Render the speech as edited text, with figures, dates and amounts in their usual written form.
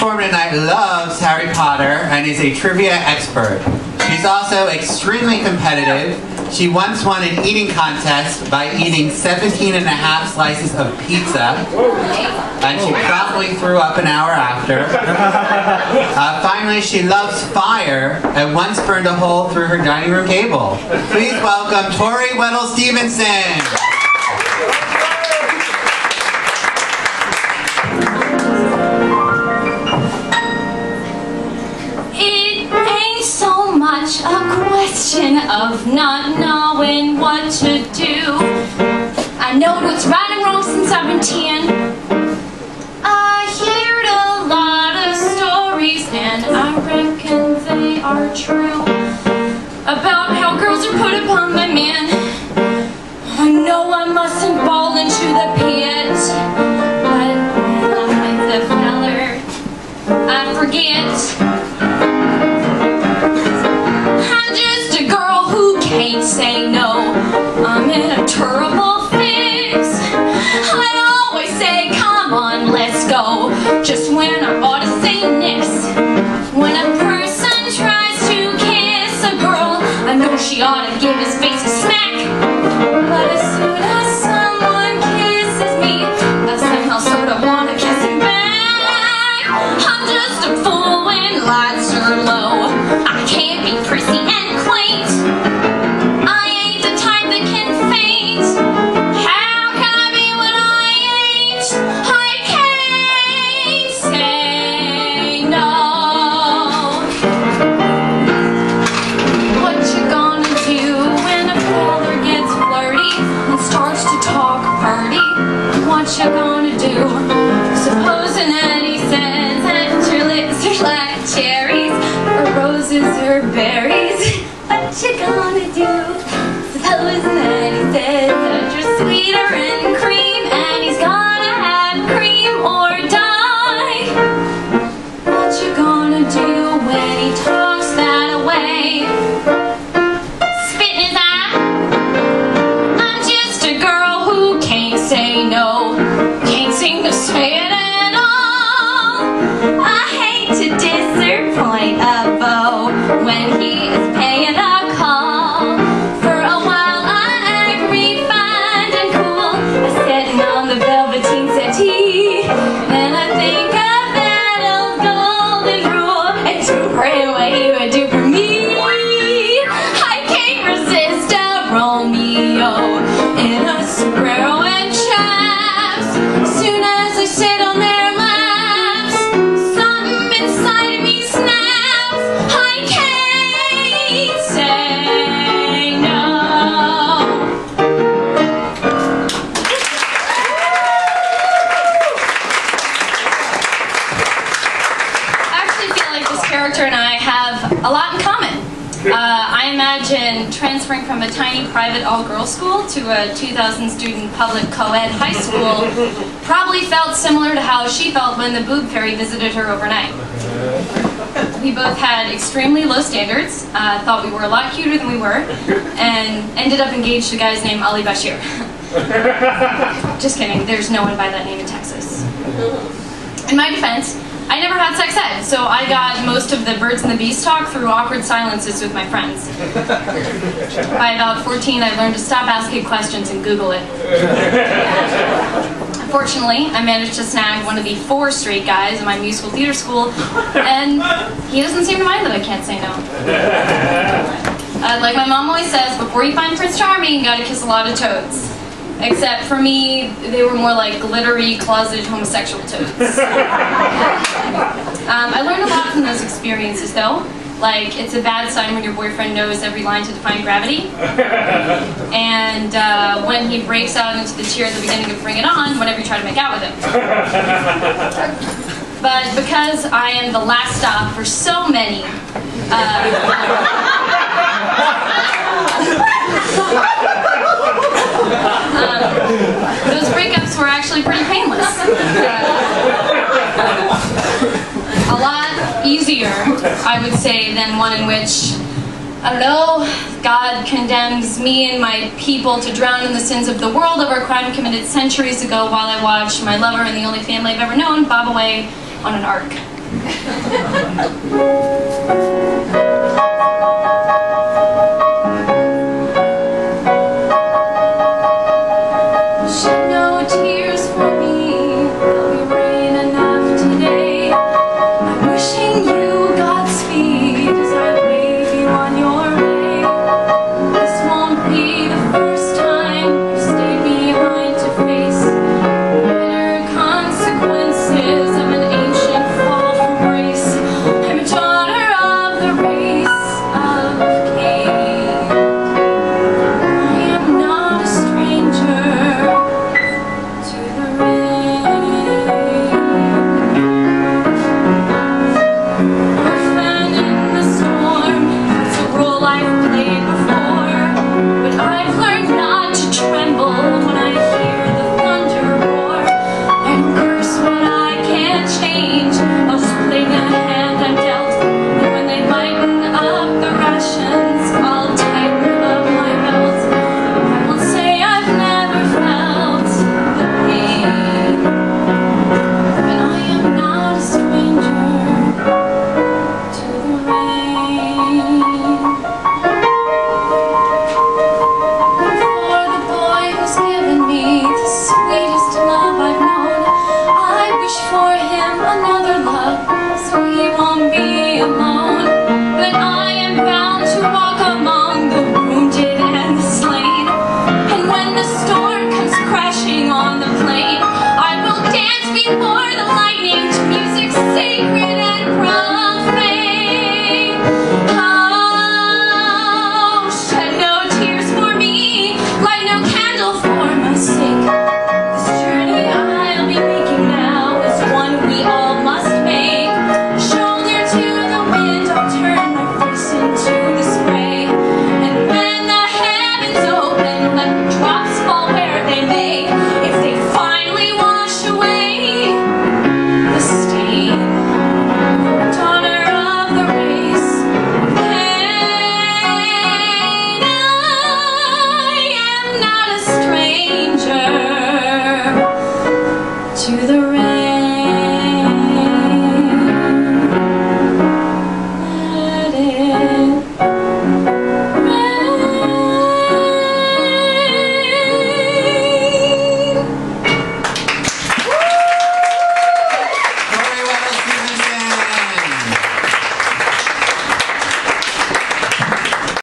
performer tonight loves Harry Potter and is a trivia expert. She's also extremely competitive. She once won an eating contest by eating 17.5 slices of pizza, and she promptly threw up an hour after. Finally, she loves fire and once burned a hole through her dining room cable. Please welcome Tori Weddell Stephenson. A question of not knowing what to do. I know what's right and wrong since I've been 10. I heard a lot of stories, and I reckon they are true, about how girls are put upon by men. I know I mustn't fall into the pit, but when I'm with the feller, I forget. Cain't say no, I'm in a terrible fix. I always say, come on, let's go, just when I ought to say nix. When a person tries to kiss a girl, I know she ought to give his face a smack. But as soon as someone kisses me, I somehow sort of want to kiss him back. I'm just a fool when lights are low. I can't be prissy and quaint. What you gonna do? Supposing that he says that your lips are like cherries, or roses or berries. What you gonna do? Supposing that he says that you're sweeter than cream, and he's gonna have cream or die. What you gonna do when he talks that way? Spit in his eye? I'm just a girl who can't say no. Say it at all. I hate to disappoint a beau when he is paying a call. For a while I act refined and cool, sitting on the velveteen settee. Then I think of that old golden rule and to pray what he would do for me. I can't resist a Romeo in a sombrero and chaps. Soon as I sit on their laps, something inside of me snaps. I can't say no. I actually feel like this character and I have a lot in common. I imagine transferring from a tiny private all-girls school to a 2,000 student public co-ed high school probably felt similar to how she felt when the boob fairy visited her overnight. We both had extremely low standards, thought we were a lot cuter than we were, and ended up engaged to a guy named Ali Bashir. Just kidding, there's no one by that name in Texas. In my defense, I never had sex ed, so I got most of the birds and the bees talk through awkward silences with my friends. By about 14, I learned to stop asking questions and Google it. Fortunately, I managed to snag one of the 4 straight guys in my musical theater school, and he doesn't seem to mind that I can't say no. Like my mom always says, before you find Prince Charming, you gotta kiss a lot of toads. Except for me, they were more like glittery, closeted homosexual toads. I learned a lot from those experiences, though. Like, it's a bad sign when your boyfriend knows every line to define gravity. And when he breaks out into the cheer at the beginning of Bring It On, whenever you try to make out with him. But because I am the last stop for so many, those breakups were actually pretty painless. A lot easier, I would say, than one in which, I don't know, God condemns me and my people to drown in the sins of the world over a crime committed centuries ago while I watch my lover and the only family I've ever known bob away on an ark. Bye.